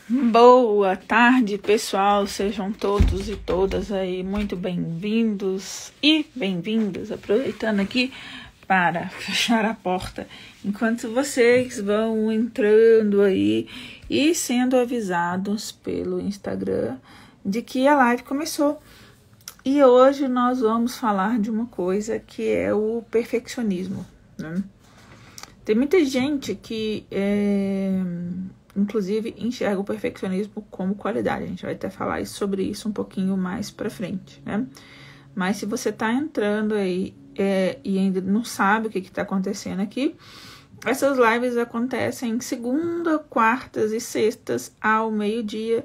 Boa tarde, pessoal, sejam todos e todas aí muito bem-vindos e bem-vindas, aproveitando aqui para fechar a porta, enquanto vocês vão entrando aí e sendo avisados pelo Instagram de que a live começou. E hoje nós vamos falar de uma coisa que é o perfeccionismo, né? Tem muita gente que inclusive enxerga o perfeccionismo como qualidade. A gente vai até falar sobre isso um pouquinho mais pra frente, né? Mas se você tá entrando aí e ainda não sabe o que tá acontecendo aqui, essas lives acontecem segunda, quartas e sextas ao meio-dia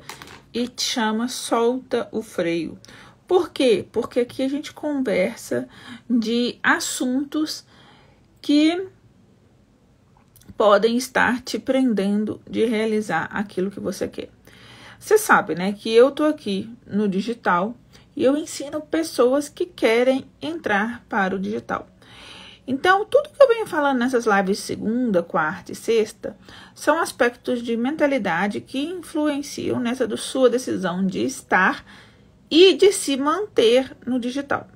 e te chama Solta o Freio. Por quê? Porque aqui a gente conversa de assuntos que podem estar te prendendo de realizar aquilo que você quer. Você sabe, né, que eu tô aqui no digital e eu ensino pessoas que querem entrar para o digital. Então, tudo que eu venho falando nessas lives segunda, quarta e sexta são aspectos de mentalidade que influenciam nessa sua decisão de estar e de se manter no digital.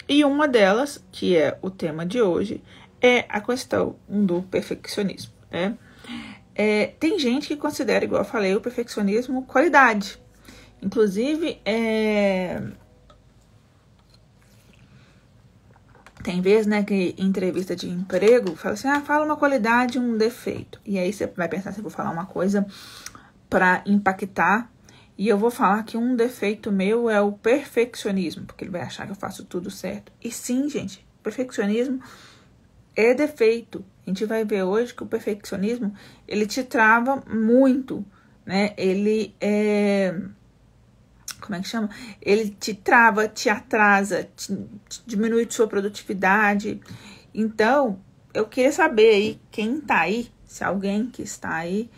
E uma delas, que é o tema de hoje, é a questão do perfeccionismo, né? Tem gente que considera, igual eu falei, o perfeccionismo qualidade. Inclusive, tem vezes, né, que em entrevista de emprego, fala assim, fala uma qualidade e um defeito. E aí você vai pensar se eu vou falar uma coisa para impactar, e eu vou falar que um defeito meu é o perfeccionismo, porque ele vai achar que eu faço tudo certo. E sim, gente, perfeccionismo é defeito. A gente vai ver hoje que o perfeccionismo, ele te trava muito, né? Ele como é que chama? Ele te trava, te atrasa, diminui sua produtividade. Então, eu queria saber aí, quem tá aí, se alguém que está aí,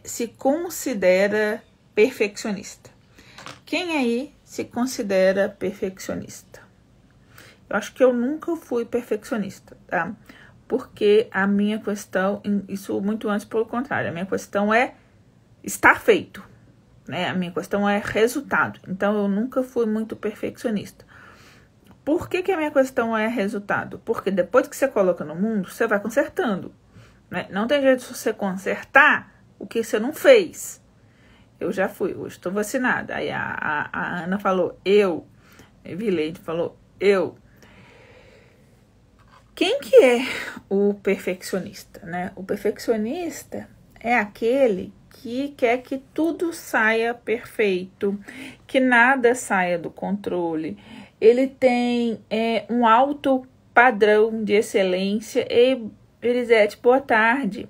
se considera perfeccionista. Quem aí se considera perfeccionista? Eu acho que eu nunca fui perfeccionista, tá? Porque a minha questão, isso muito antes pelo contrário, a minha questão é estar feito, né? A minha questão é resultado. Então, eu nunca fui muito perfeccionista. Por que a minha questão é resultado? Porque depois que você coloca no mundo, você vai consertando, né? Não tem jeito de você consertar o que você não fez. Eu já fui, hoje estou vacinada. Aí a Ana falou, a Vileide falou, Quem que é o perfeccionista, né? O perfeccionista é aquele que quer que tudo saia perfeito, que nada saia do controle. Ele tem um alto padrão de excelência. E Elisete, boa tarde.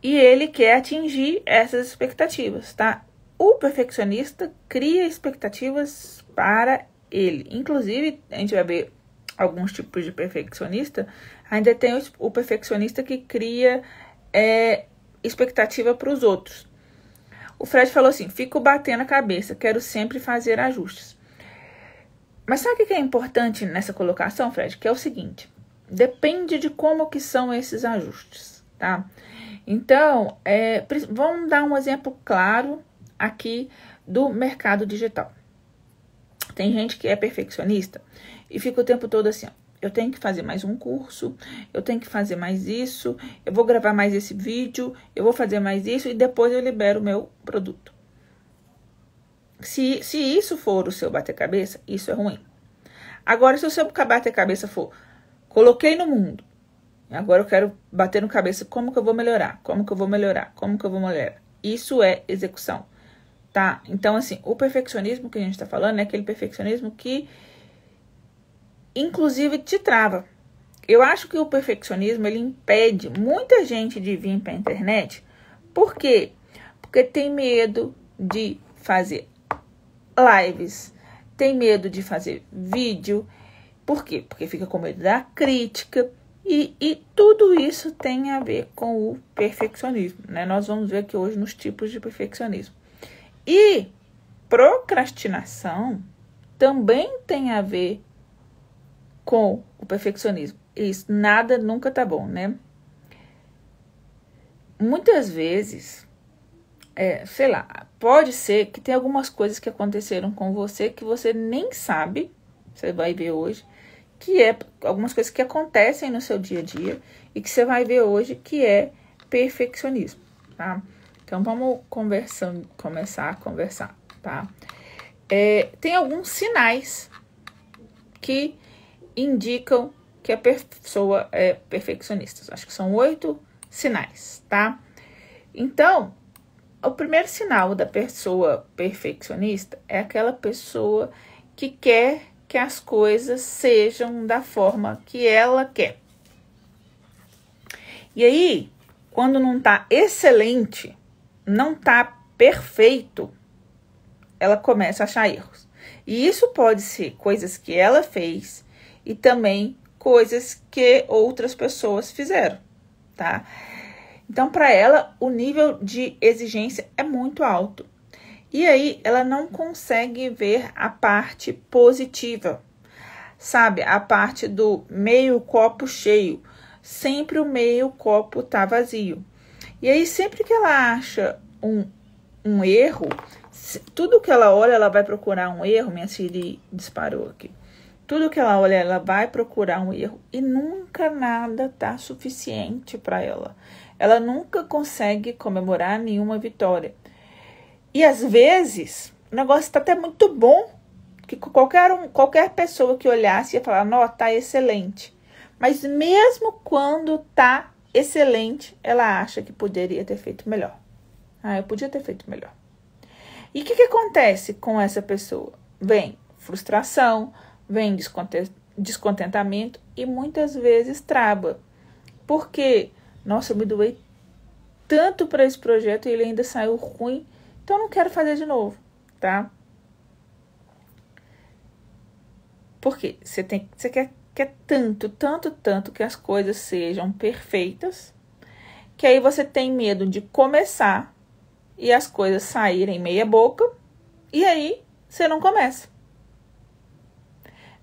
E ele quer atingir essas expectativas, tá? O perfeccionista cria expectativas para ele. Inclusive, a gente vai ver alguns tipos de perfeccionista. Ainda tem o perfeccionista que cria expectativa para os outros. O Fred falou assim, fico batendo a cabeça, quero sempre fazer ajustes. Mas sabe o que é importante nessa colocação, Fred? Que é o seguinte, depende de como que são esses ajustes, tá? Então, vamos dar um exemplo claro aqui do mercado digital. Tem gente que é perfeccionista e fica o tempo todo assim, eu tenho que fazer mais um curso, eu tenho que fazer mais isso, eu vou gravar mais esse vídeo, eu vou fazer mais isso e depois eu libero o meu produto. Se isso for o seu bater-cabeça, isso é ruim. Agora, se o seu bater-cabeça for, coloquei no mundo, agora eu quero bater no cabeça, como que eu vou melhorar? Como que eu vou melhorar? Como que eu vou melhorar? Isso é execução, tá? Então, assim, o perfeccionismo que a gente tá falando é aquele perfeccionismo que, inclusive, te trava. Eu acho que o perfeccionismo, ele impede muita gente de vir pra internet. Por quê? Porque tem medo de fazer lives, tem medo de fazer vídeo. Por quê? Porque fica com medo da crítica. E tudo isso tem a ver com o perfeccionismo, né? Nós vamos ver aqui hoje nos tipos de perfeccionismo. E procrastinação também tem a ver com o perfeccionismo. Isso, nada nunca tá bom, né? Muitas vezes sei lá, pode ser que tenha algumas coisas que aconteceram com você que você nem sabe, você vai ver hoje, que é algumas coisas que acontecem no seu dia a dia e que você vai ver hoje que é perfeccionismo, tá? Então, vamos começar a conversar, tá? Tem alguns sinais que indicam que a pessoa é perfeccionista. Acho que são 8 sinais, tá? Então, o primeiro sinal da pessoa perfeccionista é aquela pessoa que quer que as coisas sejam da forma que ela quer. E aí, quando não tá excelente, não tá perfeito, ela começa a achar erros. E isso pode ser coisas que ela fez e também coisas que outras pessoas fizeram, tá? Então, para ela, o nível de exigência é muito alto. E aí, ela não consegue ver a parte positiva, sabe? A parte do meio copo cheio. Sempre o meio copo tá vazio. E aí, sempre que ela acha um erro, tudo que ela olha, ela vai procurar um erro. Minha Siri disparou aqui. Tudo que ela olha, ela vai procurar um erro. E nunca nada tá suficiente para ela. Ela nunca consegue comemorar nenhuma vitória. E às vezes, o negócio está até muito bom, que qualquer pessoa que olhasse ia falar, não, tá excelente. Mas mesmo quando tá excelente, ela acha que poderia ter feito melhor. Eu podia ter feito melhor. E o que acontece com essa pessoa? Vem frustração, vem descontentamento e muitas vezes trava. Porque, nossa, eu me doei tanto para esse projeto e ele ainda saiu ruim, então eu não quero fazer de novo, tá? Porque você quer tanto que as coisas sejam perfeitas, que aí você tem medo de começar e as coisas saírem meia boca, e aí você não começa.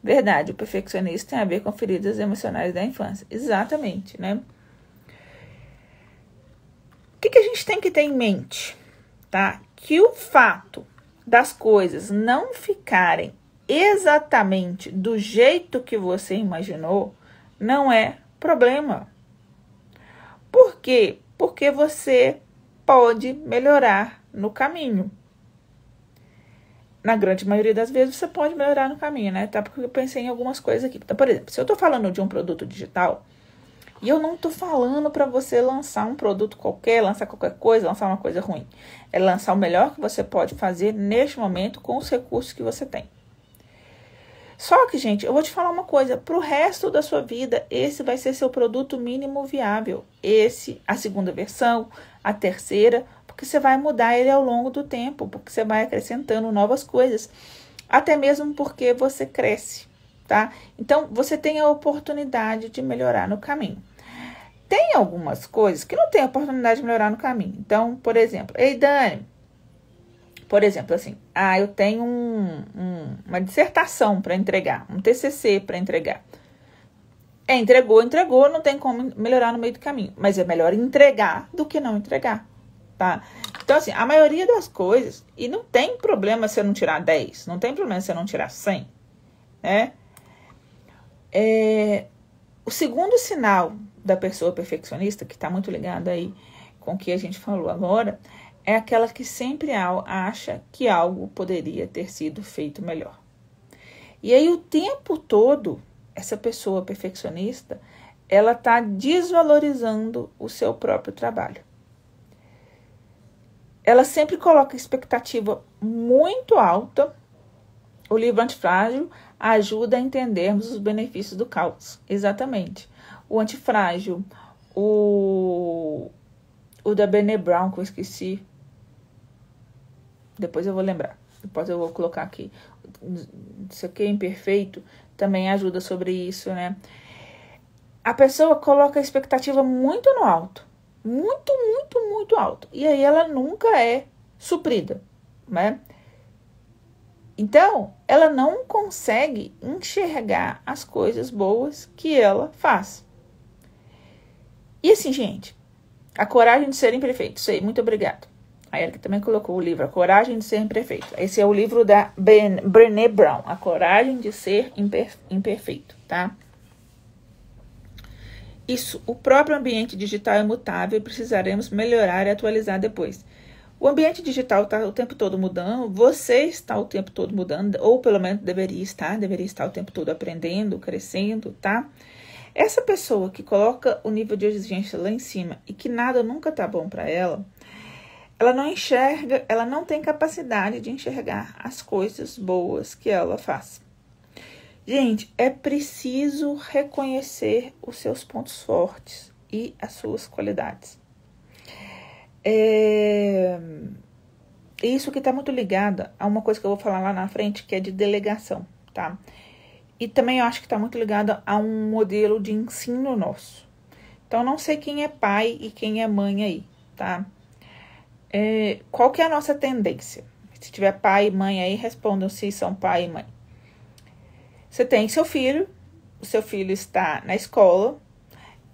Verdade, o perfeccionismo tem a ver com feridas emocionais da infância. Exatamente, né? O que a gente tem que ter em mente, tá? Que o fato das coisas não ficarem exatamente do jeito que você imaginou não é problema. Por quê? Porque você pode melhorar no caminho. Na grande maioria das vezes você pode melhorar no caminho, né? Tá? Porque eu pensei em algumas coisas aqui. Então, por exemplo, se eu tô falando de um produto digital e eu não tô falando para você lançar um produto qualquer, lançar qualquer coisa, lançar uma coisa ruim. É lançar o melhor que você pode fazer neste momento com os recursos que você tem. Só que, gente, eu vou te falar uma coisa. Pro resto da sua vida, esse vai ser seu produto mínimo viável. Esse, a segunda versão, a terceira, porque você vai mudar ele ao longo do tempo, porque você vai acrescentando novas coisas. Até mesmo porque você cresce, tá? Então, você tem a oportunidade de melhorar no caminho. Tem algumas coisas que não tem a oportunidade de melhorar no caminho. Então, por exemplo, ei, Dani, por exemplo, assim, eu tenho uma dissertação para entregar, um TCC para entregar. Entregou, não tem como melhorar no meio do caminho. Mas é melhor entregar do que não entregar, tá? Então, assim, a maioria das coisas, e não tem problema se eu não tirar 10, não tem problema se eu não tirar 100, né? O segundo sinal da pessoa perfeccionista, que está muito ligado aí com o que a gente falou agora, é aquela que sempre acha que algo poderia ter sido feito melhor. E aí, o tempo todo, essa pessoa perfeccionista, ela está desvalorizando o seu próprio trabalho. Ela sempre coloca expectativa muito alta. O livro Antifrágil ajuda a entendermos os benefícios do caos. Exatamente. O Antifrágil, o da Brené Brown, que eu esqueci. Depois eu vou lembrar. Depois eu vou colocar aqui. Isso aqui é imperfeito. Também ajuda sobre isso, né? A pessoa coloca a expectativa muito no alto. Muito, muito, muito alto. E aí ela nunca é suprida, né? Então, ela não consegue enxergar as coisas boas que ela faz. E assim, gente, a coragem de ser imperfeito. Sei, muito obrigado. A Erika também colocou o livro A Coragem de Ser Imperfeito. Esse é o livro da Brené Brown, A Coragem de Ser Imperfeito, tá? Isso, o próprio ambiente digital é mutável e precisaremos melhorar e atualizar depois. O ambiente digital está o tempo todo mudando, você está o tempo todo mudando, ou pelo menos deveria estar o tempo todo aprendendo, crescendo, tá? Essa pessoa que coloca o nível de exigência lá em cima e que nada nunca tá bom para ela, ela não enxerga, ela não tem capacidade de enxergar as coisas boas que ela faz. Gente, é preciso reconhecer os seus pontos fortes e as suas qualidades. Isso que está muito ligado a uma coisa que eu vou falar lá na frente, que é de delegação, tá? E também eu acho que está muito ligado a um modelo de ensino nosso. Então, não sei quem é pai e quem é mãe aí, tá? Qual que é a nossa tendência? Se tiver pai e mãe aí, respondam se são pai e mãe. Você tem seu filho, o seu filho está na escola,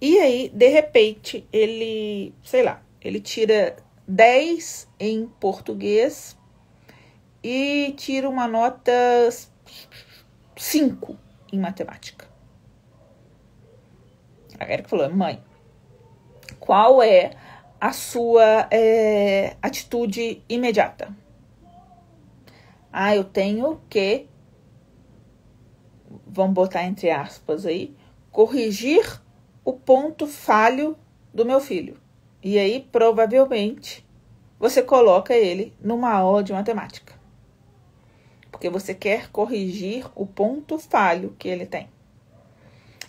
e aí, de repente, ele, sei lá, ele tira 10 em português e tira uma nota 5 em matemática. A Erika falou, mãe, qual é a sua atitude imediata? Eu tenho que, vamos botar entre aspas aí, corrigir o ponto falho do meu filho. E aí, provavelmente, você coloca ele numa aula de matemática. Porque você quer corrigir o ponto falho que ele tem.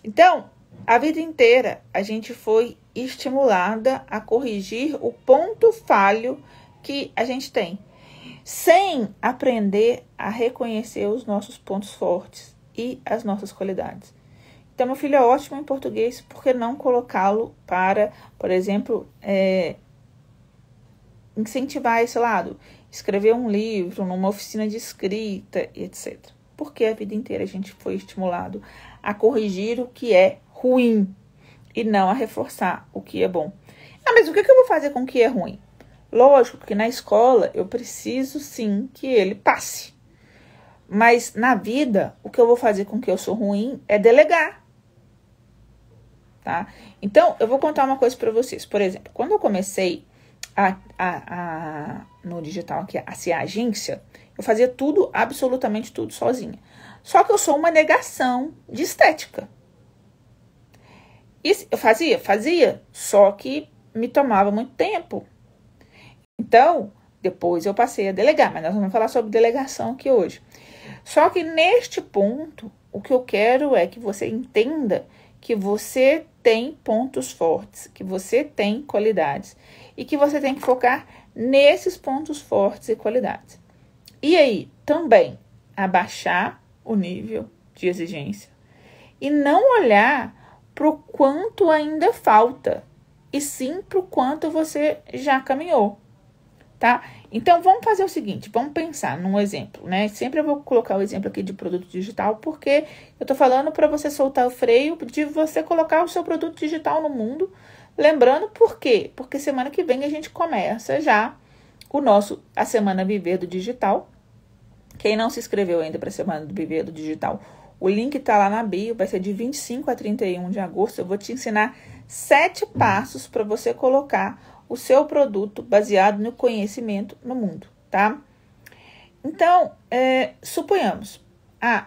Então, a vida inteira, a gente foi estimulada a corrigir o ponto falho que a gente tem, sem aprender a reconhecer os nossos pontos fortes e as nossas qualidades. Então, meu filho é ótimo em português, por que não colocá-lo para, por exemplo, incentivar esse lado? Escrever um livro, numa oficina de escrita, etc. Porque a vida inteira a gente foi estimulado a corrigir o que é ruim e não a reforçar o que é bom. Mas o que eu vou fazer com o que é ruim? Lógico que na escola eu preciso sim que ele passe. Mas na vida, o que eu vou fazer com que eu sou ruim é delegar. Tá? Então, eu vou contar uma coisa para vocês. Por exemplo, quando eu comecei no digital aqui, a ser agência, eu fazia tudo, absolutamente tudo sozinha. Só que eu sou uma negação de estética. E eu fazia, só que me tomava muito tempo. Então, depois eu passei a delegar, mas nós vamos falar sobre delegação aqui hoje. Só que neste ponto, o que eu quero é que você entenda que você tem pontos fortes, que você tem qualidades e que você tem que focar nesses pontos fortes e qualidades. E aí, também, abaixar o nível de exigência e não olhar para o quanto ainda falta, e sim para o quanto você já caminhou, tá? Então, vamos fazer o seguinte, vamos pensar num exemplo, né? Sempre eu vou colocar o exemplo aqui de produto digital, porque eu tô falando para você soltar o freio de você colocar o seu produto digital no mundo. Lembrando por quê? Porque semana que vem a gente começa já a Semana Viver do Digital. Quem não se inscreveu ainda para a Semana do Viver do Digital, o link tá lá na bio, vai ser de 25 a 31 de agosto. Eu vou te ensinar 7 passos para você colocar o seu produto baseado no conhecimento no mundo, tá? Então, suponhamos,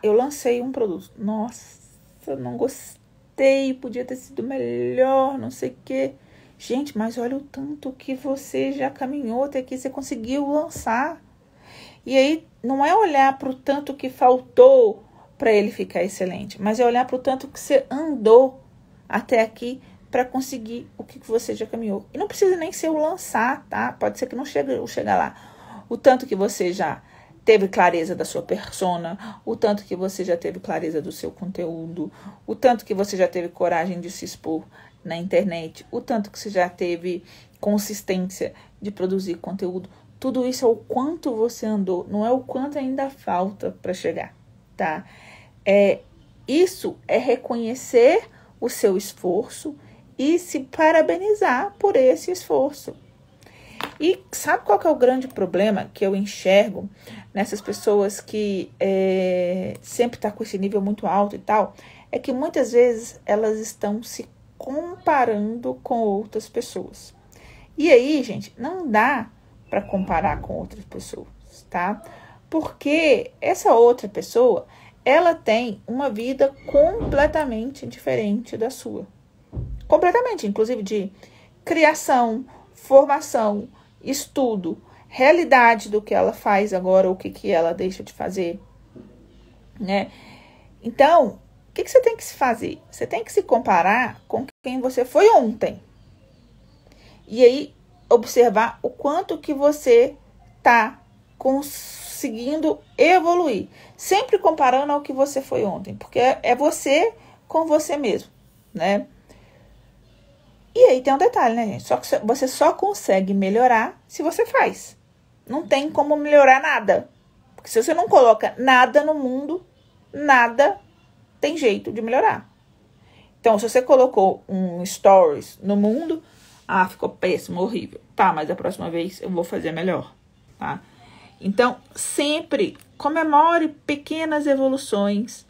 eu lancei um produto, nossa, eu não gostei, podia ter sido melhor, não sei o quê. Gente, mas olha o tanto que você já caminhou até que você conseguiu lançar. E aí, não é olhar para o tanto que faltou para ele ficar excelente, mas é olhar para o tanto que você andou até aqui para conseguir o que você já caminhou. E não precisa nem ser o lançar, tá? Pode ser que não chega lá. O tanto que você já teve clareza da sua persona, o tanto que você já teve clareza do seu conteúdo, o tanto que você já teve coragem de se expor na internet, o tanto que você já teve consistência de produzir conteúdo. Tudo isso é o quanto você andou, não é o quanto ainda falta para chegar, tá? Isso é reconhecer o seu esforço e se parabenizar por esse esforço. E sabe qual que é o grande problema que eu enxergo nessas pessoas que sempre tá com esse nível muito alto e tal? É que muitas vezes elas estão se comparando com outras pessoas. E aí, gente, não dá para comparar com outras pessoas, tá? Porque essa outra pessoa, ela tem uma vida completamente diferente da sua. Completamente, inclusive de criação, formação, estudo, realidade do que ela faz agora, ou o que ela deixa de fazer, né? Então, o que você tem que se fazer? Você tem que se comparar com quem você foi ontem. E aí, observar o quanto que você tá conseguindo evoluir. Sempre comparando ao que você foi ontem. Porque é você com você mesmo, né? E aí tem um detalhe, né, gente? Só que você só consegue melhorar se você faz. Não tem como melhorar nada. Porque se você não coloca nada no mundo, nada tem jeito de melhorar. Então, se você colocou um stories no mundo, ficou péssimo, horrível. Tá, mas a próxima vez eu vou fazer melhor, tá? Então, sempre comemore pequenas evoluções,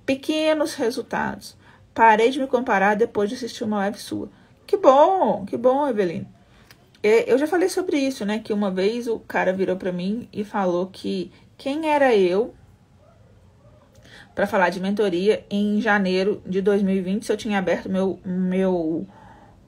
pequenos resultados. Parei de me comparar depois de assistir uma live sua. Que bom, Evelyn. Eu já falei sobre isso, né? Que uma vez o cara virou pra mim e falou que quem era eu para falar de mentoria em janeiro de 2020 se eu tinha aberto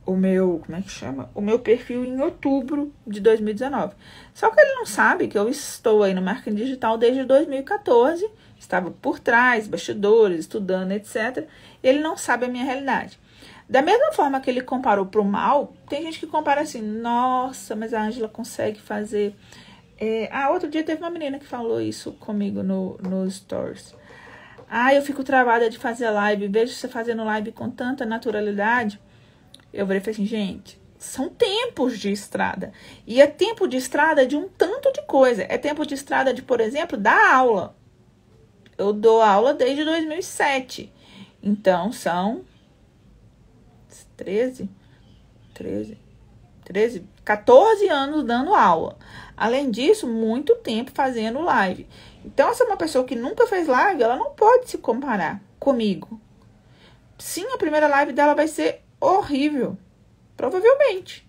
como é que chama? O meu perfil em outubro de 2019. Só que ele não sabe que eu estou aí no marketing digital desde 2014, estava por trás, bastidores, estudando, etc. Ele não sabe a minha realidade. Da mesma forma que ele comparou para o mal, tem gente que compara assim, nossa, mas a Ângela consegue fazer... outro dia teve uma menina que falou isso comigo nos stories. Eu fico travada de fazer live, vejo você fazendo live com tanta naturalidade. Eu falei assim, gente, são tempos de estrada. E é tempo de estrada de um tanto de coisa. É tempo de estrada de, por exemplo, dar aula. Eu dou aula desde 2007. Então, são 14 anos dando aula. Além disso, muito tempo fazendo live. Então, essa é uma pessoa que nunca fez live, ela não pode se comparar comigo. Sim, a primeira live dela vai ser horrível. Provavelmente.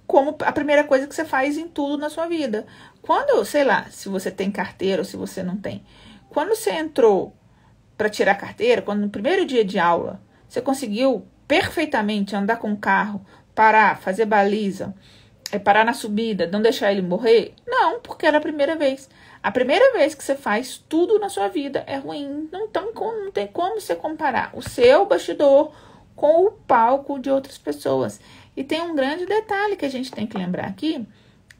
Como a primeira coisa que você faz em tudo na sua vida. Quando, sei lá, se você tem carteira ou se você não tem. Quando você entrou para tirar carteira, quando no primeiro dia de aula, você conseguiu perfeitamente andar com o carro, parar, fazer baliza, parar na subida, não deixar ele morrer? Não, porque era a primeira vez. A primeira vez que você faz tudo na sua vida é ruim. Não tem como você comparar o seu bastidor com o palco de outras pessoas. E tem um grande detalhe que a gente tem que lembrar aqui,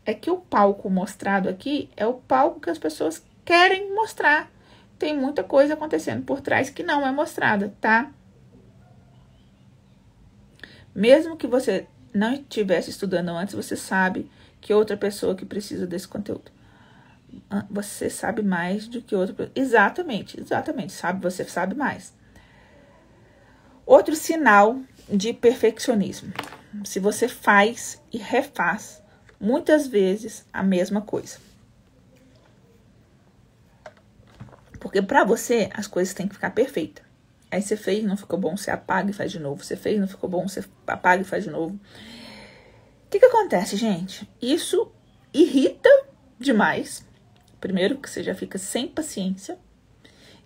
é que o palco mostrado aqui é o palco que as pessoas querem mostrar. Tem muita coisa acontecendo por trás que não é mostrada, tá? Mesmo que você não estivesse estudando antes, você sabe que outra pessoa que precisa desse conteúdo. Você sabe mais do que outra pessoa. Exatamente. Você sabe mais. Outro sinal de perfeccionismo. Se você faz e refaz muitas vezes a mesma coisa. Porque para você as coisas têm que ficar perfeitas. Aí você fez, não ficou bom, você apaga e faz de novo. Você fez, não ficou bom, você apaga e faz de novo. O que acontece, gente? Isso irrita demais. Primeiro, que você já fica sem paciência.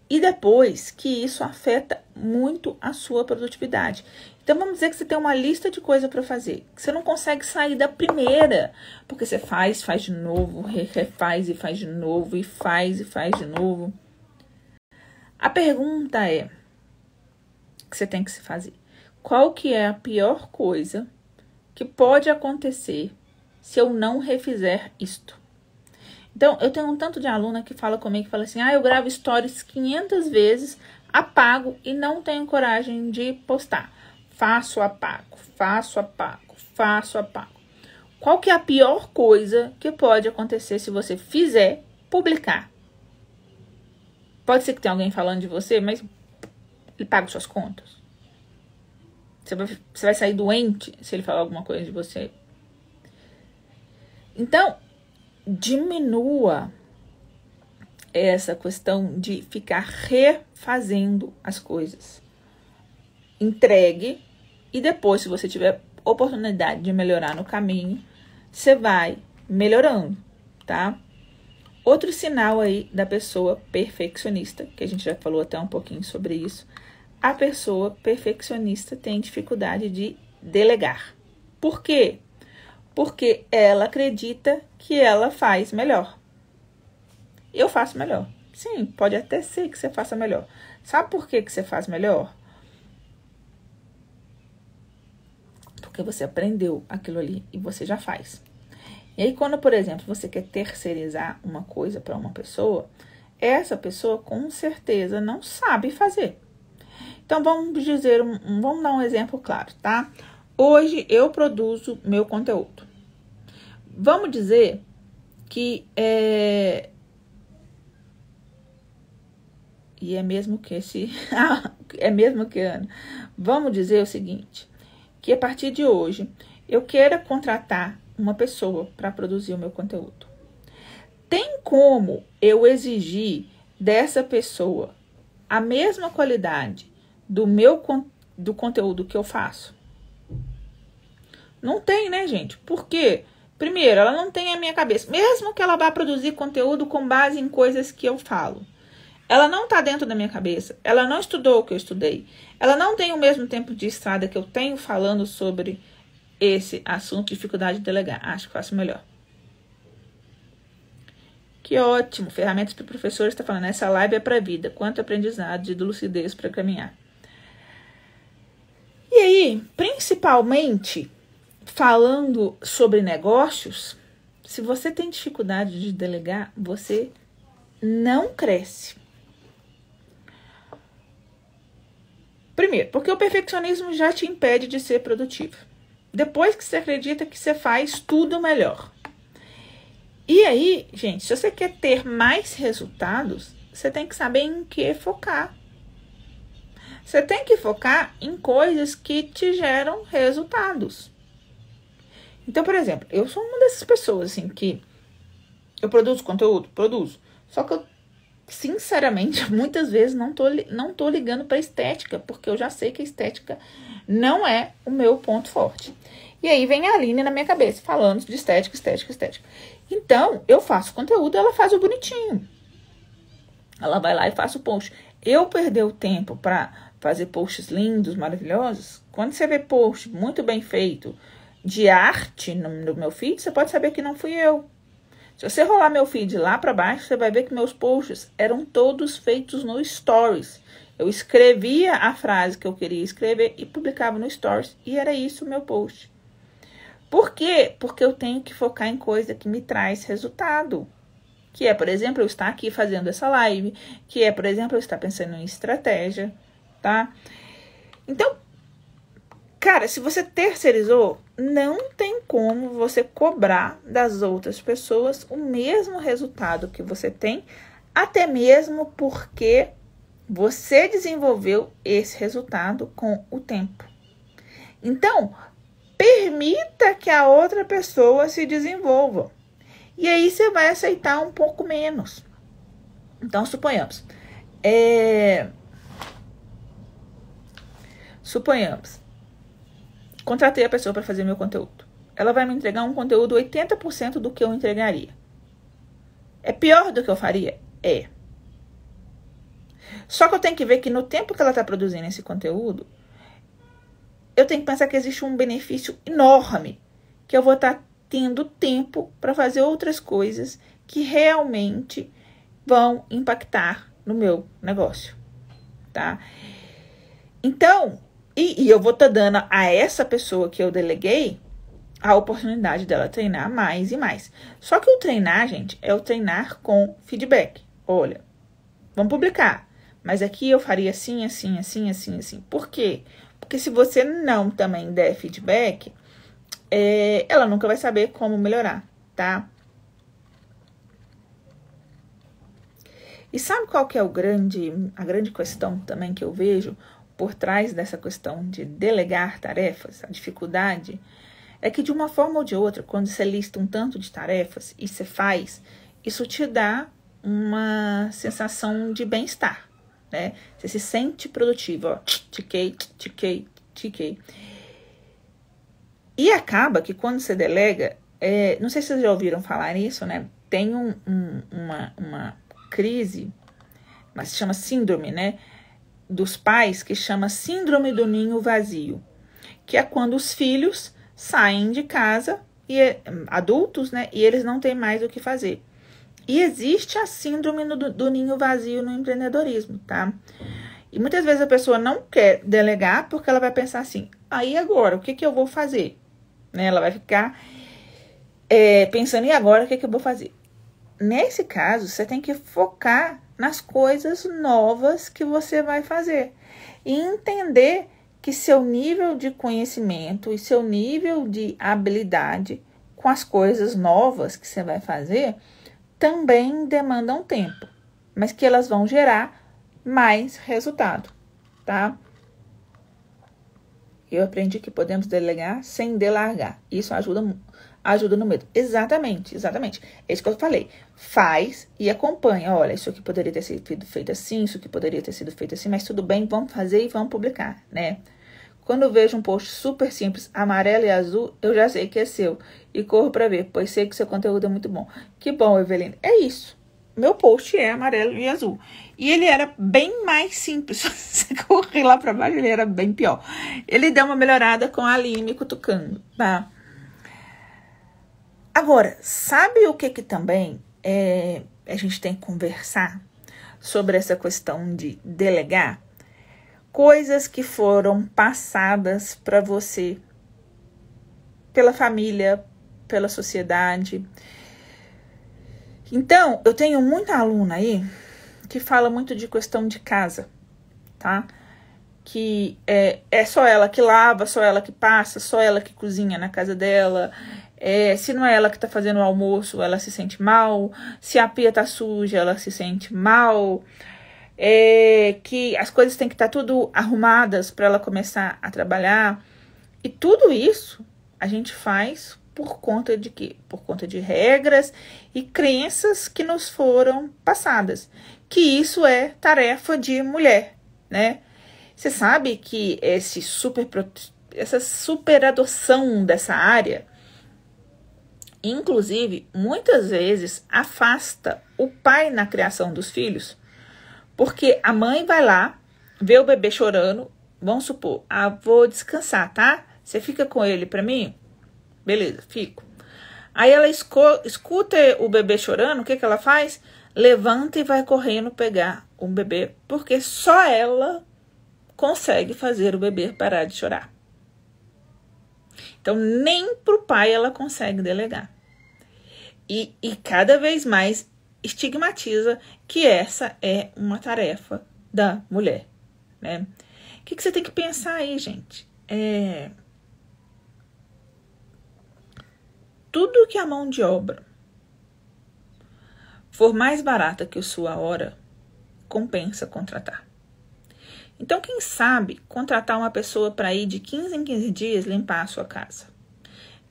E depois, que isso afeta muito a sua produtividade. Então, vamos dizer que você tem uma lista de coisas para fazer. Que você não consegue sair da primeira. Porque você faz de novo, refaz e faz de novo, e faz de novo. A pergunta é, que você tem que se fazer. Qual que é a pior coisa que pode acontecer se eu não refizer isto? Então, eu tenho um tanto de aluna que fala comigo, que fala assim, eu gravo stories 500 vezes, apago e não tenho coragem de postar. Faço, apago. Qual que é a pior coisa que pode acontecer se você fizer publicar? Pode ser que tenha alguém falando de você, mas ele paga suas contas. Você vai sair doente se ele falar alguma coisa de você. Então, diminua essa questão de ficar refazendo as coisas. Entregue e depois, se você tiver oportunidade de melhorar no caminho, você vai melhorando, tá? Outro sinal aí da pessoa perfeccionista, que a gente já falou até um pouquinho sobre isso, a pessoa perfeccionista tem dificuldade de delegar. Por quê? Porque ela acredita que ela faz melhor. Eu faço melhor. Sim, pode até ser que você faça melhor. Sabe por que você faz melhor? Porque você aprendeu aquilo ali e você já faz. E aí, quando, por exemplo, você quer terceirizar uma coisa para uma pessoa, essa pessoa com certeza não sabe fazer. Então, vamos dar um exemplo claro, tá? Hoje eu produzo meu conteúdo. Vamos dizer que e é mesmo que é mesmo que ano. Vamos dizer o seguinte, que a partir de hoje eu queira contratar uma pessoa para produzir o meu conteúdo. Tem como eu exigir dessa pessoa a mesma qualidade do conteúdo que eu faço? Não tem, né, gente? Por quê? Primeiro, ela não tem a minha cabeça. Mesmo que ela vá produzir conteúdo com base em coisas que eu falo, ela não está dentro da minha cabeça. Ela não estudou o que eu estudei. Ela não tem o mesmo tempo de estrada que eu tenho falando sobre esse assunto, dificuldade de delegar. Acho que faço melhor. Que ótimo. Ferramentas para professores está falando. Essa live é para a vida. Quanto aprendizado de lucidez para caminhar. E aí, principalmente, falando sobre negócios, se você tem dificuldade de delegar, você não cresce. Primeiro, porque o perfeccionismo já te impede de ser produtivo. Depois que você acredita que você faz tudo melhor. E aí, gente, se você quer ter mais resultados, você tem que saber em que focar. Você tem que focar em coisas que te geram resultados. Então, por exemplo, eu sou uma dessas pessoas, assim, que eu produzo conteúdo, produzo. Só que eu, sinceramente, muitas vezes não tô ligando para estética, porque eu já sei que a estética não é o meu ponto forte. E aí vem a Aline na minha cabeça, falando de estética. Então, eu faço conteúdo, ela faz o bonitinho. Ela vai lá e faz o post. Eu perder o tempo para fazer posts lindos, maravilhosos. Quando você vê post muito bem feito de arte no meu feed, você pode saber que não fui eu. Se você rolar meu feed lá para baixo, você vai ver que meus posts eram todos feitos no Stories. Eu escrevia a frase que eu queria escrever e publicava no Stories. E era isso o meu post. Por quê? Porque eu tenho que focar em coisa que me traz resultado. Que é, por exemplo, eu estar aqui fazendo essa live. Que é, por exemplo, eu estar pensando em estratégia, tá? Então, cara, se você terceirizou, não tem como você cobrar das outras pessoas o mesmo resultado que você tem, até mesmo porque você desenvolveu esse resultado com o tempo. Então, permita que a outra pessoa se desenvolva. E aí você vai aceitar um pouco menos. Então, suponhamos. Contratei a pessoa para fazer meu conteúdo. Ela vai me entregar um conteúdo 80% do que eu entregaria. É pior do que eu faria? É. Só que eu tenho que ver que no tempo que ela está produzindo esse conteúdo, eu tenho que pensar que existe um benefício enorme, que eu vou estar tendo tempo para fazer outras coisas que realmente vão impactar no meu negócio, tá? Então, e eu vou estar dando a essa pessoa que eu deleguei a oportunidade dela treinar mais e mais. Só que o treinar, gente, é o treinar com feedback. Olha, vamos publicar, mas aqui eu faria assim. Por quê? Porque se você não também der feedback, ela nunca vai saber como melhorar, tá? E sabe qual que é a grande questão também que eu vejo por trás dessa questão de delegar tarefas, a dificuldade? é que de uma forma ou de outra, quando você lista um tanto de tarefas e você faz, isso te dá uma sensação de bem-estar, né? Você se sente produtivo, ó, tiquei. E acaba que quando você delega, não sei se vocês já ouviram falar nisso, né? Tem uma crise, mas se chama síndrome, né? Dos pais, que chama síndrome do ninho vazio, que é quando os filhos saem de casa, adultos, né? E eles não têm mais o que fazer. E existe a síndrome do ninho vazio no empreendedorismo, tá? E muitas vezes a pessoa não quer delegar porque ela vai pensar assim, aí agora, o que eu vou fazer? Né? Ela vai ficar pensando, e agora, o que eu vou fazer? Nesse caso, você tem que focar nas coisas novas que você vai fazer. E entender que seu nível de conhecimento e seu nível de habilidade com as coisas novas que você vai fazer também demandam tempo, mas que elas vão gerar mais resultado, tá? Eu aprendi que podemos delegar sem delargar. Isso ajuda no medo. Exatamente. É isso que eu falei. Faz e acompanha. Olha, isso aqui poderia ter sido feito assim, isso aqui poderia ter sido feito assim, mas tudo bem, vamos fazer e vamos publicar, né? Quando eu vejo um post super simples, amarelo e azul, eu já sei que é seu. E corro para ver, pois sei que seu conteúdo é muito bom. Que bom, Eveline. É isso. Meu post é amarelo e azul. E ele era bem mais simples. Se você correr lá para baixo, ele era bem pior. Ele deu uma melhorada com a Aline me cutucando, tá? Agora, sabe o que também a gente tem que conversar sobre essa questão de delegar? Coisas que foram passadas para você pela família, pela sociedade. Então, eu tenho muita aluna aí que fala muito de questão de casa, tá? Que é só ela que lava, só ela que passa, só ela que cozinha na casa dela. Se não é ela que tá fazendo o almoço, ela se sente mal. Se a pia tá suja, ela se sente mal. Que as coisas têm que estar tudo arrumadas para ela começar a trabalhar. E tudo isso a gente faz por conta de quê? Por conta de regras e crenças que nos foram passadas. Que isso é tarefa de mulher, né? Você sabe que essa super adoção dessa área, inclusive, muitas vezes afasta o pai na criação dos filhos, porque a mãe vai lá, vê o bebê chorando, vamos supor, vou descansar, tá? Você fica com ele pra mim? Beleza, fico. Aí ela escuta o bebê chorando, o que ela faz? Levanta e vai correndo pegar o bebê, porque só ela consegue fazer o bebê parar de chorar. Então, nem pro pai ela consegue delegar. E cada vez mais estigmatiza que essa é uma tarefa da mulher, né? O que você tem que pensar aí, gente? Tudo que a mão de obra for mais barata que a sua hora, compensa contratar. Então, quem sabe contratar uma pessoa para ir de 15 em 15 dias limpar a sua casa?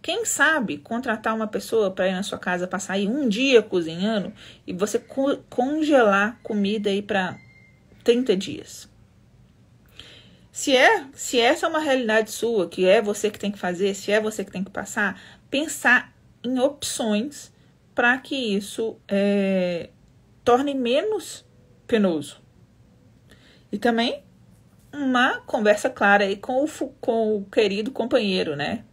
Quem sabe contratar uma pessoa para ir na sua casa, passar aí um dia cozinhando e você congelar comida aí para 30 dias? Se essa é uma realidade sua, que é você que tem que fazer, se é você que tem que passar, pensar em opções para que isso torne menos penoso. E também uma conversa clara aí com o querido companheiro, né?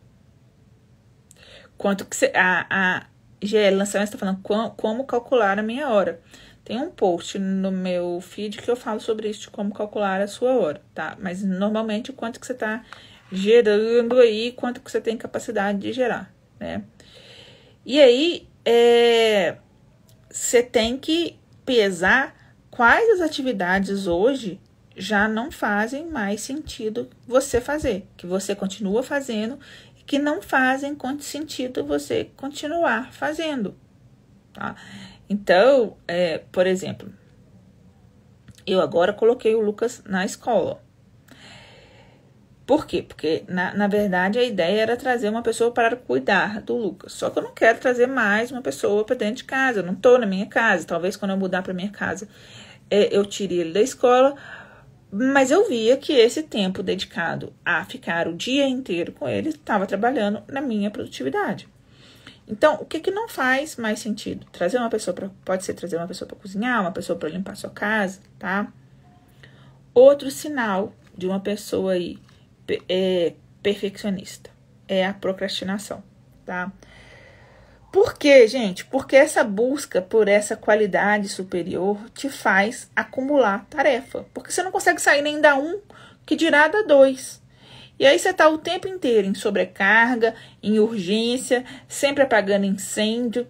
Quanto que a GL Lançamento está falando como calcular a minha hora. Tem um post no meu feed que eu falo sobre isso, de como calcular a sua hora, tá? Mas normalmente o quanto que você está gerando aí, quanto que você tem capacidade de gerar, né? E aí, você tem que pesar quais as atividades hoje já não fazem mais sentido você fazer, que você continua fazendo e que não fazem sentido você continuar fazendo, tá? Então, por exemplo, eu agora coloquei o Lucas na escola. Por quê? Porque, na verdade, a ideia era trazer uma pessoa para cuidar do Lucas. Só que eu não quero trazer mais uma pessoa para dentro de casa. Eu não estou na minha casa. Talvez quando eu mudar para minha casa, eu tire ele da escola. Mas eu via que esse tempo dedicado a ficar o dia inteiro com ele estava trabalhando na minha produtividade. Então, o que não faz mais sentido? Trazer uma pessoa pode ser trazer uma pessoa para cozinhar, uma pessoa para limpar sua casa, tá? Outro sinal de uma pessoa aí perfeccionista é a procrastinação, tá? Por quê, gente? Porque essa busca por essa qualidade superior te faz acumular tarefa. Porque você não consegue sair nem da 1, que dirá da 2. E aí você tá o tempo inteiro em sobrecarga, em urgência, sempre apagando incêndio.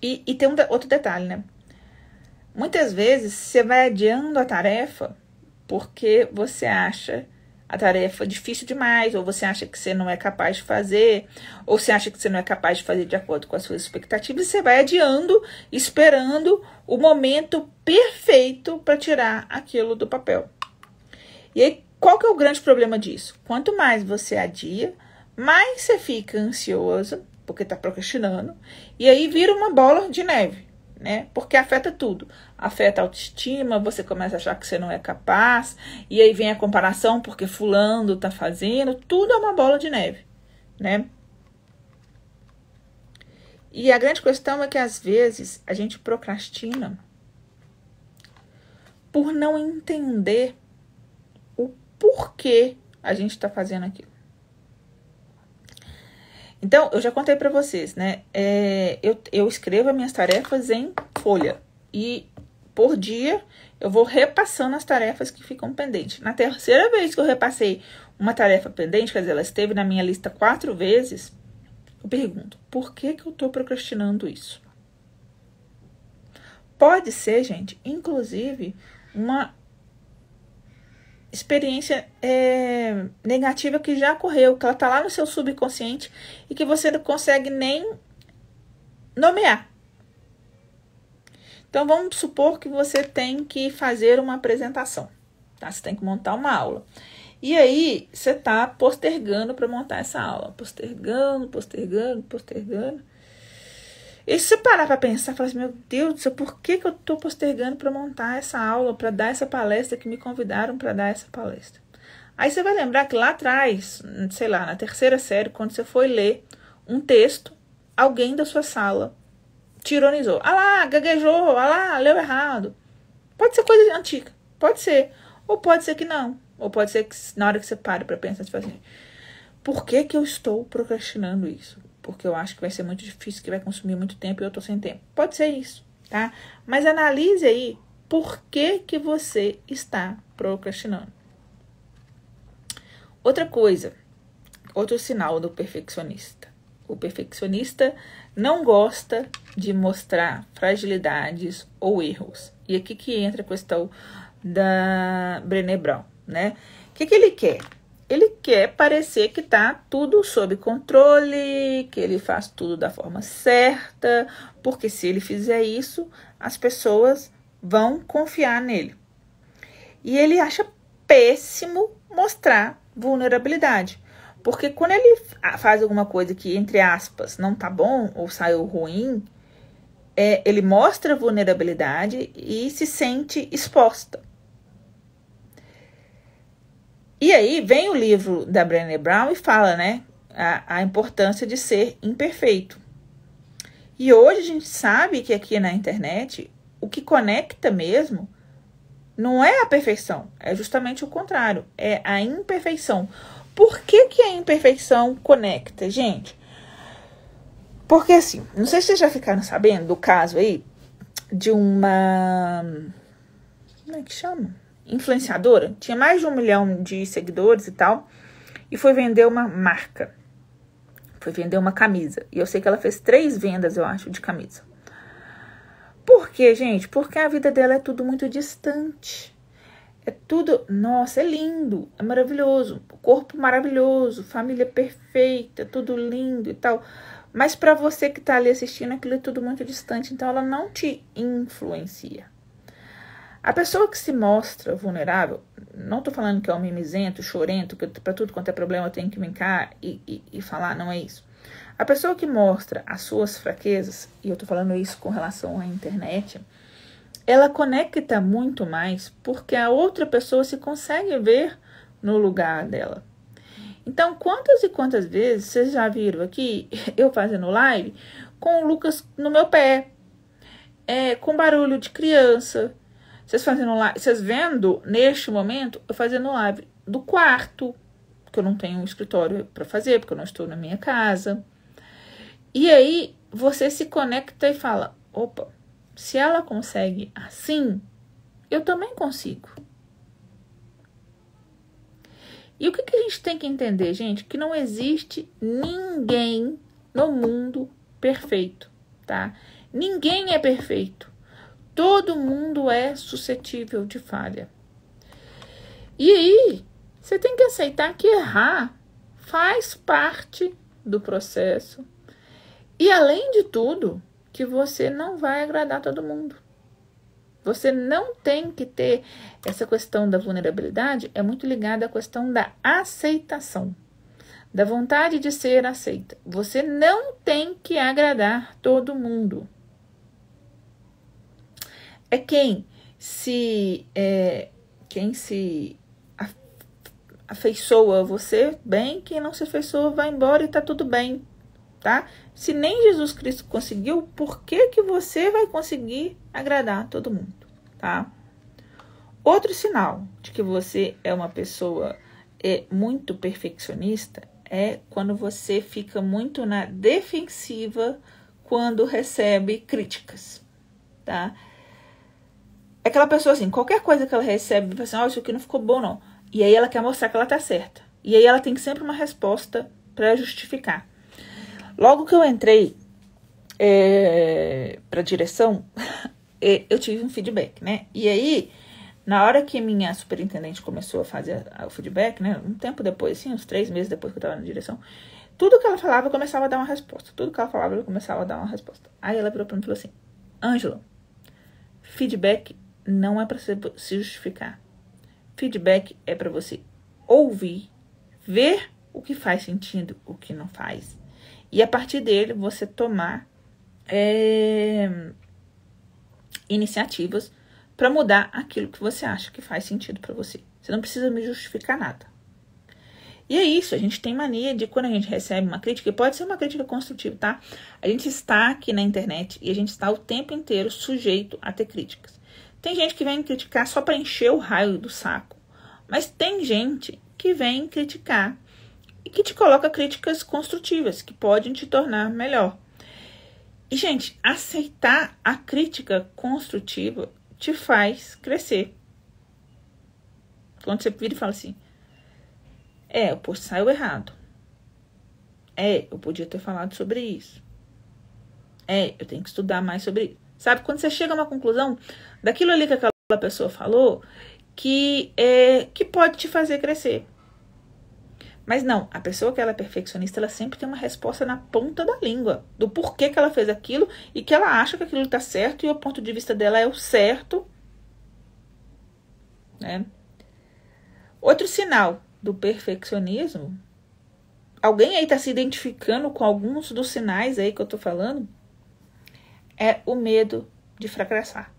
E tem outro detalhe, né? Muitas vezes você vai adiando a tarefa porque você acha a tarefa difícil demais, ou você acha que você não é capaz de fazer, ou você acha que você não é capaz de fazer de acordo com as suas expectativas, e você vai adiando, esperando o momento perfeito para tirar aquilo do papel. E aí, qual que é o grande problema disso? Quanto mais você adia, mais você fica ansiosa, porque está procrastinando, e aí vira uma bola de neve, né? Porque afeta tudo. Afeta a autoestima, você começa a achar que você não é capaz, e aí vem a comparação porque fulano tá fazendo, tudo é uma bola de neve, né? E a grande questão é que às vezes a gente procrastina por não entender o porquê a gente tá fazendo aquilo. Então, eu já contei para vocês, né? Eu escrevo as minhas tarefas em folha. E por dia eu vou repassando as tarefas que ficam pendentes. Na terceira vez que eu repassei uma tarefa pendente, quer dizer, ela esteve na minha lista 4 vezes, eu pergunto, por que eu tô procrastinando isso? Pode ser, gente, inclusive, uma experiência negativa que já ocorreu, que ela tá lá no seu subconsciente e que você não consegue nem nomear. Então, vamos supor que você tem que fazer uma apresentação, tá? Você tem que montar uma aula. E aí, você tá postergando para montar essa aula. Postergando. E se você parar para pensar, falar assim, meu Deus do céu, por que eu tô postergando para montar essa aula, para dar essa palestra que me convidaram para dar essa palestra? Aí você vai lembrar que lá atrás, sei lá, na terceira série, quando você foi ler um texto, alguém da sua sala te ironizou. Ah lá, gaguejou, ah lá, leu errado. Pode ser coisa antiga, pode ser. Ou pode ser que não. Ou pode ser que na hora que você pare para pensar, você fala assim, por que eu estou procrastinando isso? Porque eu acho que vai ser muito difícil, que vai consumir muito tempo e eu tô sem tempo. Pode ser isso, tá? Mas analise aí por que você está procrastinando. Outra coisa, outro sinal do perfeccionista. O perfeccionista não gosta de mostrar fragilidades ou erros. E aqui que entra a questão da Brené Brown, né? O que ele quer? Ele quer parecer que tá tudo sob controle, que ele faz tudo da forma certa, porque se ele fizer isso, as pessoas vão confiar nele. E ele acha péssimo mostrar vulnerabilidade, porque quando ele faz alguma coisa que, entre aspas, não tá bom ou saiu ruim, ele mostra vulnerabilidade e se sente exposta. E aí vem o livro da Brené Brown e fala, né, a importância de ser imperfeito. E hoje a gente sabe que aqui na internet, o que conecta mesmo não é a perfeição, é justamente o contrário, é a imperfeição. Por que a imperfeição conecta, gente? Porque assim, não sei se vocês já ficaram sabendo do caso aí de uma... Como é que chama? Influenciadora, tinha mais de 1 milhão de seguidores e tal, e foi vender uma marca, foi vender uma camisa, e eu sei que ela fez 3 vendas, eu acho, de camisa. Por quê, gente? Porque a vida dela é tudo muito distante, é tudo, nossa, é lindo, é maravilhoso, corpo maravilhoso, família perfeita, tudo lindo e tal, mas para você que tá ali assistindo, aquilo é tudo muito distante, então ela não te influencia. A pessoa que se mostra vulnerável, não tô falando que é um mimizento, chorento, que pra tudo quanto é problema eu tenho que brincar e falar, não é isso. A pessoa que mostra as suas fraquezas, e eu tô falando isso com relação à internet, ela conecta muito mais porque a outra pessoa se consegue ver no lugar dela. Então, quantas e quantas vezes vocês já viram aqui eu fazendo live com o Lucas no meu pé, com barulho de criança, vocês vendo neste momento eu fazendo live do quarto, porque eu não tenho um escritório para fazer, porque eu não estou na minha casa. E aí você se conecta e fala, opa, se ela consegue assim, eu também consigo. E o que a gente tem que entender, gente? Que não existe ninguém no mundo perfeito, tá? Ninguém é perfeito. Todo mundo é suscetível de falha. E aí, você tem que aceitar que errar faz parte do processo. E além de tudo, que você não vai agradar todo mundo. Você não tem que ter essa questão da vulnerabilidade, é muito ligada à questão da aceitação, da vontade de ser aceita. Você não tem que agradar todo mundo. É quem se afeiçoa você bem, quem não se afeiçoa vai embora e tá tudo bem, tá? Se nem Jesus Cristo conseguiu, por que você vai conseguir agradar todo mundo, tá? Outro sinal de que você é uma pessoa muito perfeccionista é quando você fica muito na defensiva quando recebe críticas, tá? É aquela pessoa assim, qualquer coisa que ela recebe, fala assim, isso aqui não ficou bom não. E aí ela quer mostrar que ela tá certa. E aí ela tem sempre uma resposta para justificar. Logo que eu entrei para direção, eu tive um feedback, né? E aí, na hora que minha superintendente começou a fazer o feedback, né? Um tempo depois, assim, uns 3 meses depois que eu tava na direção, tudo que ela falava eu começava a dar uma resposta. Tudo que ela falava eu começava a dar uma resposta. Aí ela virou pra mim e falou assim, Ângela, feedback não é para se justificar. Feedback é para você ouvir, ver o que faz sentido, o que não faz. E a partir dele você tomar iniciativas para mudar aquilo que você acha que faz sentido para você. Você não precisa me justificar nada. E é isso, a gente tem mania de quando a gente recebe uma crítica, e pode ser uma crítica construtiva, tá? A gente está aqui na internet e a gente está o tempo inteiro sujeito a ter críticas. Tem gente que vem criticar só para encher o raio do saco. Mas tem gente que vem criticar e que te coloca críticas construtivas, que podem te tornar melhor. E, gente, aceitar a crítica construtiva te faz crescer. Quando você vira e fala assim, o post saiu errado. Eu podia ter falado sobre isso. Eu tenho que estudar mais sobre isso. Sabe, quando você chega a uma conclusão daquilo ali que aquela pessoa falou, que pode te fazer crescer. Mas não, a pessoa que ela é perfeccionista, ela sempre tem uma resposta na ponta da língua, do porquê que ela fez aquilo e que ela acha que aquilo está certo e o ponto de vista dela é o certo, né? Outro sinal do perfeccionismo, alguém aí está se identificando com alguns dos sinais aí que eu tô falando, é o medo de fracassar.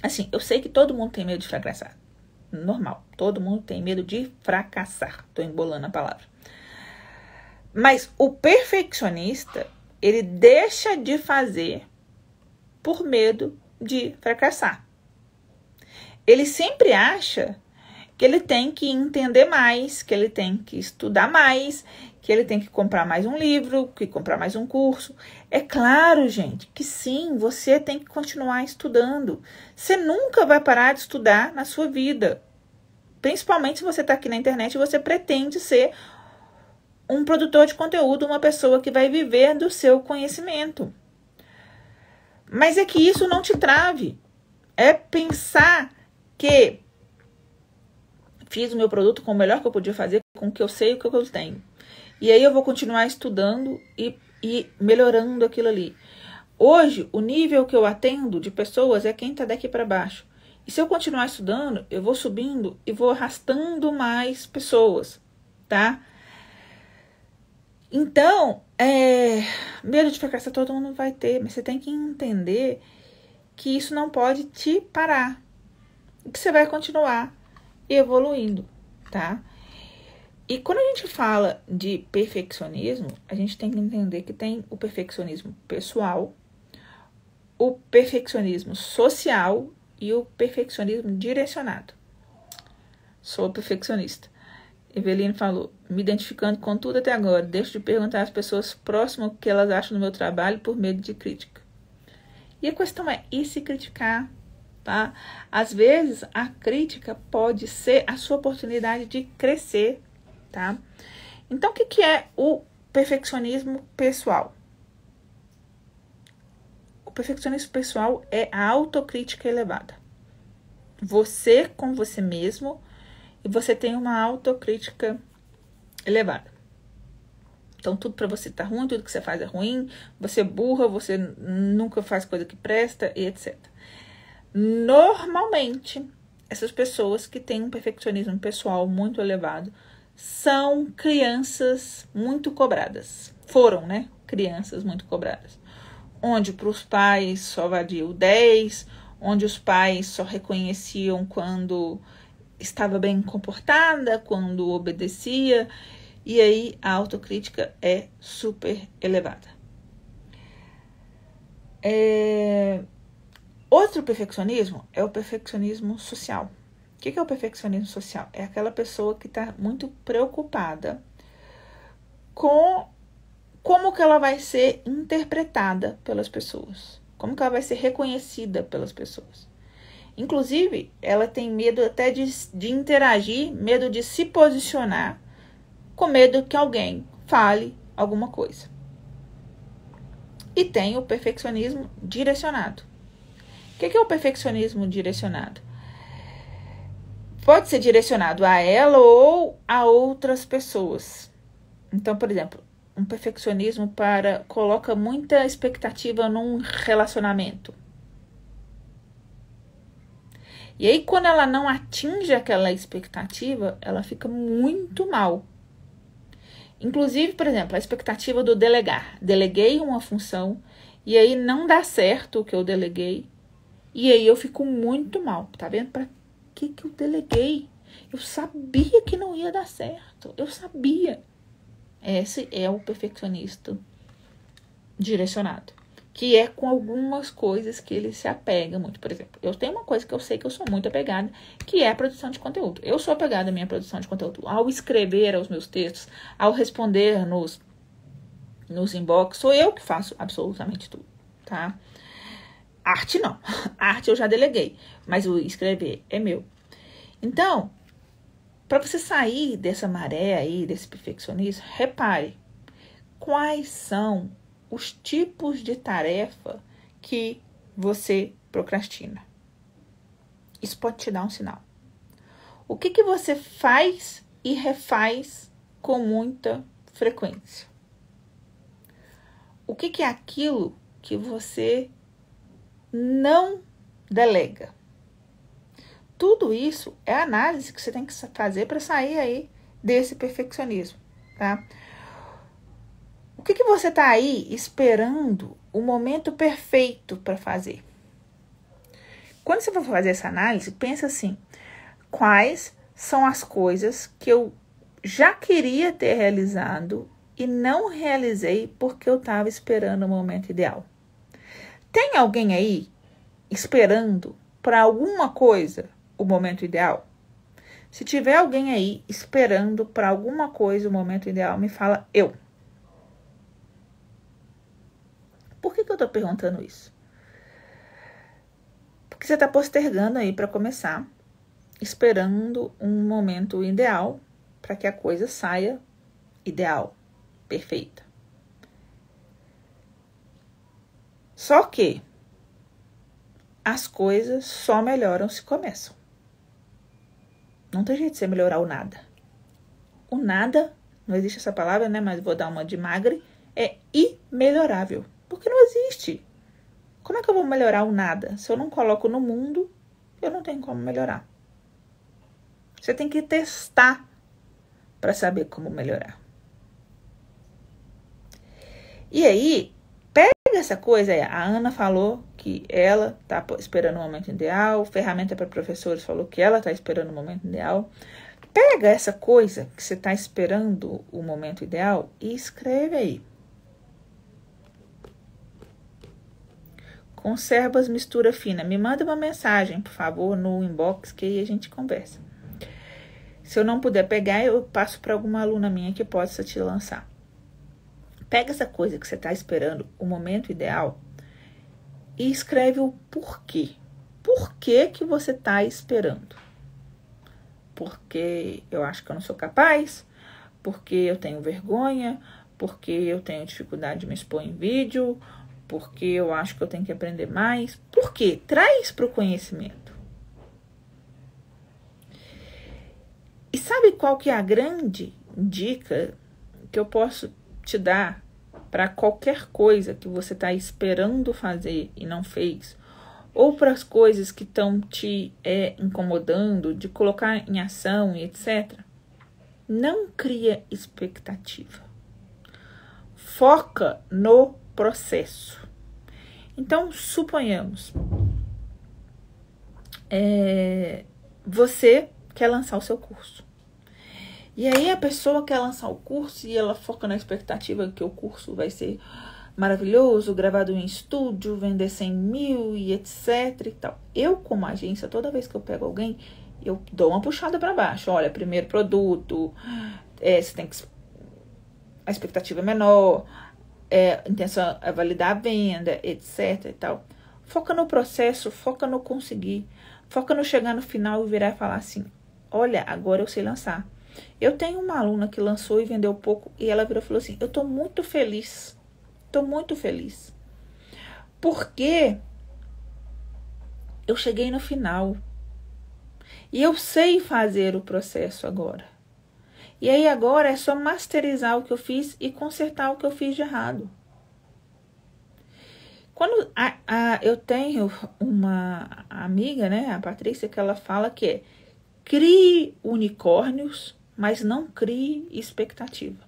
Assim, eu sei que todo mundo tem medo de fracassar. Normal. Todo mundo tem medo de fracassar. Tô embolando a palavra. Mas o perfeccionista, ele deixa de fazer por medo de fracassar. Ele sempre acha que ele tem que entender mais, que ele tem que estudar mais, que ele tem que comprar mais um livro, que comprar mais um curso. É claro, gente, que sim, você tem que continuar estudando. Você nunca vai parar de estudar na sua vida. Principalmente se você está aqui na internet e você pretende ser um produtor de conteúdo, uma pessoa que vai viver do seu conhecimento. Mas é que isso não te trave. É pensar que fiz o meu produto com o melhor que eu podia fazer, com o que eu sei e o que eu tenho. E aí eu vou continuar estudando e melhorando aquilo ali. Hoje, o nível que eu atendo de pessoas é quem está daqui para baixo. E se eu continuar estudando, eu vou subindo e vou arrastando mais pessoas, tá? Então, medo de fracassar todo mundo vai ter, mas você tem que entender que isso não pode te parar. E que você vai continuar evoluindo, tá? E quando a gente fala de perfeccionismo, a gente tem que entender que tem o perfeccionismo pessoal, o perfeccionismo social e o perfeccionismo direcionado. Sou perfeccionista. Evelino falou, me identificando com tudo até agora. Deixo de perguntar às pessoas próximas o que elas acham do meu trabalho por medo de crítica. E a questão é, e se criticar? Tá? Às vezes, a crítica pode ser a sua oportunidade de crescer. Tá? Então, o que é o perfeccionismo pessoal? O perfeccionismo pessoal é a autocrítica elevada. Você com você mesmo e você tem uma autocrítica elevada. Então, tudo para você tá ruim, tudo que você faz é ruim, você é burra, você nunca faz coisa que presta e etc. Normalmente, essas pessoas que têm um perfeccionismo pessoal muito elevado são crianças muito cobradas. Foram, né? Crianças muito cobradas. Onde para os pais só valia o 10, onde os pais só reconheciam quando estava bem comportada, quando obedecia, e aí a autocrítica é super elevada. Outro perfeccionismo é o perfeccionismo social. O que é o perfeccionismo social? É aquela pessoa que está muito preocupada com como que ela vai ser interpretada pelas pessoas, como que ela vai ser reconhecida pelas pessoas. Inclusive, ela tem medo até de interagir, medo de se posicionar, com medo que alguém fale alguma coisa. E tem o perfeccionismo direcionado. O que é o perfeccionismo direcionado? Pode ser direcionado a ela ou a outras pessoas. Então, por exemplo, um perfeccionismo coloca muita expectativa num relacionamento. E aí, quando ela não atinge aquela expectativa, ela fica muito mal. Inclusive, por exemplo, a expectativa do delegar. Deleguei uma função e aí não dá certo o que eu deleguei. E aí eu fico muito mal. Tá vendo? Pra que eu deleguei? Eu sabia que não ia dar certo. Eu sabia. Esse é o perfeccionista direcionado. Que é com algumas coisas que ele se apega muito. Por exemplo, eu tenho uma coisa que eu sei que eu sou muito apegada, que é a produção de conteúdo. Eu sou apegada à minha produção de conteúdo. Ao escrever os meus textos, ao responder nos inbox, sou eu que faço absolutamente tudo, tá? Arte não. Arte eu já deleguei, mas o escrever é meu. Então, para você sair dessa maré aí, desse perfeccionismo, repare quais são os tipos de tarefa que você procrastina. Isso pode te dar um sinal. O que você faz e refaz com muita frequência? O que é aquilo que você não delega? Tudo isso é análise que você tem que fazer para sair aí desse perfeccionismo, tá? O que você está aí esperando o momento perfeito para fazer? Quando você for fazer essa análise, pensa assim, quais são as coisas que eu já queria ter realizado e não realizei porque eu estava esperando o momento ideal? Tem alguém aí esperando para alguma coisa o momento ideal? Se tiver alguém aí esperando para alguma coisa o momento ideal, me fala eu. Por que eu estou perguntando isso? Porque você está postergando aí para começar, esperando um momento ideal para que a coisa saia ideal, perfeita. Só que as coisas só melhoram se começam. Não tem jeito de você melhorar o nada. O nada, não existe essa palavra, né? Mas vou dar uma de magre, é imelhorável. Porque não existe. Como é que eu vou melhorar o nada se eu não coloco no mundo eu não tenho como melhorar. Você tem que testar para saber como melhorar. E aí, pega essa coisa aí. A Ana falou que ela está esperando o momento ideal. Ferramenta para professores falou que ela está esperando o momento ideal. Pega essa coisa que você está esperando o momento ideal e escreve aí. Conservas mistura fina. Me manda uma mensagem, por favor, no inbox, que aí a gente conversa. Se eu não puder pegar, eu passo para alguma aluna minha que possa te lançar. Pega essa coisa que você está esperando, o momento ideal, e escreve o porquê. Por que que você está esperando? Porque eu acho que eu não sou capaz, porque eu tenho vergonha, porque eu tenho dificuldade de me expor em vídeo, porque eu acho que eu tenho que aprender mais. Por quê? Traz para o conhecimento. E sabe qual que é a grande dica que eu posso te dar para qualquer coisa que você está esperando fazer e não fez? Ou para as coisas que estão te incomodando, de colocar em ação e etc. Não cria expectativa. Foca no processo. Então, suponhamos, você quer lançar o seu curso. E aí a pessoa quer lançar o curso e ela foca na expectativa que o curso vai ser maravilhoso, gravado em estúdio, vender 100 mil e etc e tal. Eu, como agência, toda vez que eu pego alguém, eu dou uma puxada para baixo. Olha, primeiro produto, você tem que... A expectativa é menor, a intenção é validar a venda, etc e tal. Foca no processo, foca no conseguir, foca no chegar no final e virar e falar assim, olha, agora eu sei lançar. Eu tenho uma aluna que lançou e vendeu pouco e ela virou e falou assim, eu tô muito feliz. Tô muito feliz. Porque eu cheguei no final. E eu sei fazer o processo agora. E aí agora é só masterizar o que eu fiz e consertar o que eu fiz de errado. Quando eu tenho uma amiga, né, a Patrícia, que ela fala que crie unicórnios, mas não crie expectativa.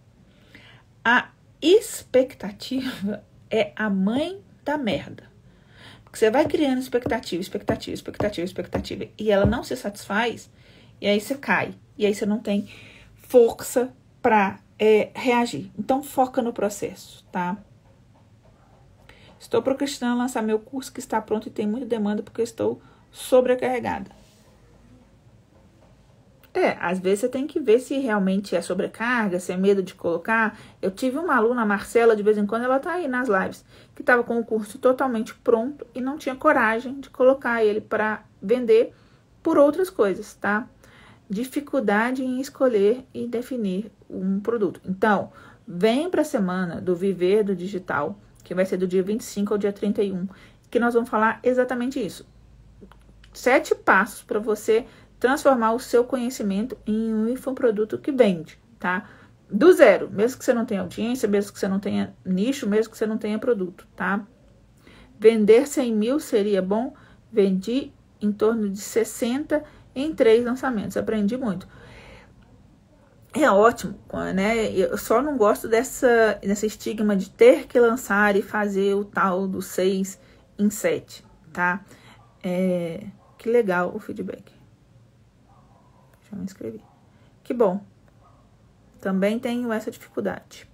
A expectativa é a mãe da merda. Porque você vai criando expectativa, e ela não se satisfaz, e aí você cai. E aí você não tem força para reagir. Então, foca no processo, tá? Estou procrastinando lançar meu curso que está pronto e tem muita demanda porque eu estou sobrecarregada. Às vezes você tem que ver se realmente é sobrecarga, se é medo de colocar. Eu tive uma aluna, a Marcela, de vez em quando, ela tá aí nas lives, que estava com o curso totalmente pronto e não tinha coragem de colocar ele para vender por outras coisas, tá? Dificuldade em escolher e definir um produto. Então, vem para a semana do Viver do Digital, que vai ser do dia 25 ao dia 31, que nós vamos falar exatamente isso. 7 passos para você transformar o seu conhecimento em um infoproduto que vende, tá? Do zero, mesmo que você não tenha audiência, mesmo que você não tenha nicho, mesmo que você não tenha produto, tá? Vender 100 mil seria bom? Vendi em torno de 60 em 3 lançamentos, aprendi muito. É ótimo, né? Eu só não gosto dessa estigma de ter que lançar e fazer o tal do 6 em 7, tá? Que legal o feedback. Já me inscrevi. Que bom. Também tenho essa dificuldade.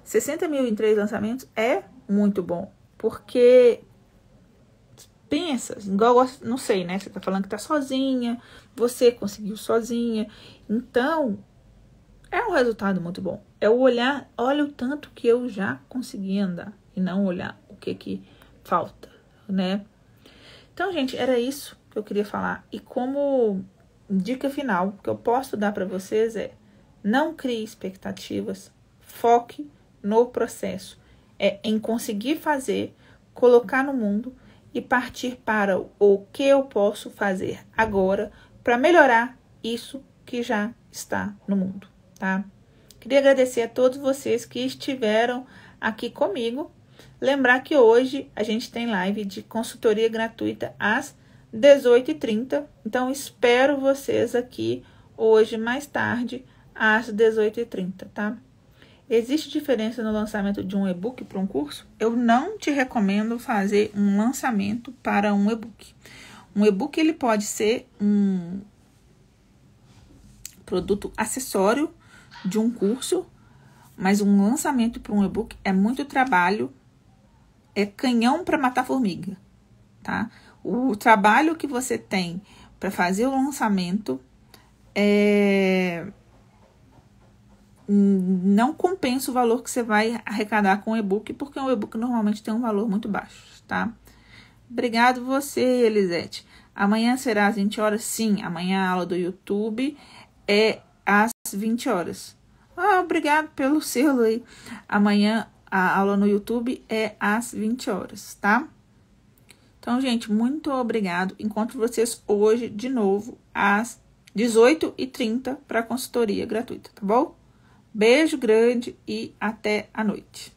60 mil em 3 lançamentos é muito bom. Porque pensa, igual, não sei, né? Você tá falando que tá sozinha, você conseguiu sozinha. Então, é um resultado muito bom. É o olhar, olha o tanto que eu já consegui andar. E não olhar o que falta, né? Então, gente, era isso que eu queria falar. E como dica final que eu posso dar para vocês não crie expectativas, foque no processo. Em conseguir fazer, colocar no mundo e partir para o que eu posso fazer agora para melhorar isso que já está no mundo, tá? Queria agradecer a todos vocês que estiveram aqui comigo Lembrar que hoje a gente tem live de consultoria gratuita às 18h30. Então, espero vocês aqui hoje mais tarde, às 18h30, tá? Existe diferença no lançamento de um e-book para um curso? Eu não te recomendo fazer um lançamento para um e-book. Um e-book, ele pode ser um produto acessório de um curso, mas um lançamento para um e-book é muito trabalho, é canhão para matar formiga, tá? O trabalho que você tem para fazer o lançamento não compensa o valor que você vai arrecadar com o e-book, porque o e-book normalmente tem um valor muito baixo, tá? Obrigado você, Elisete. Amanhã será às 20 horas? Sim, amanhã a aula do YouTube é às 20 horas. Obrigado pelo selo aí. Amanhã a aula no YouTube é às 20 horas, tá? Então, gente, muito obrigado. Encontro vocês hoje de novo às 18h30 para consultoria gratuita, tá bom? Beijo grande e até a noite.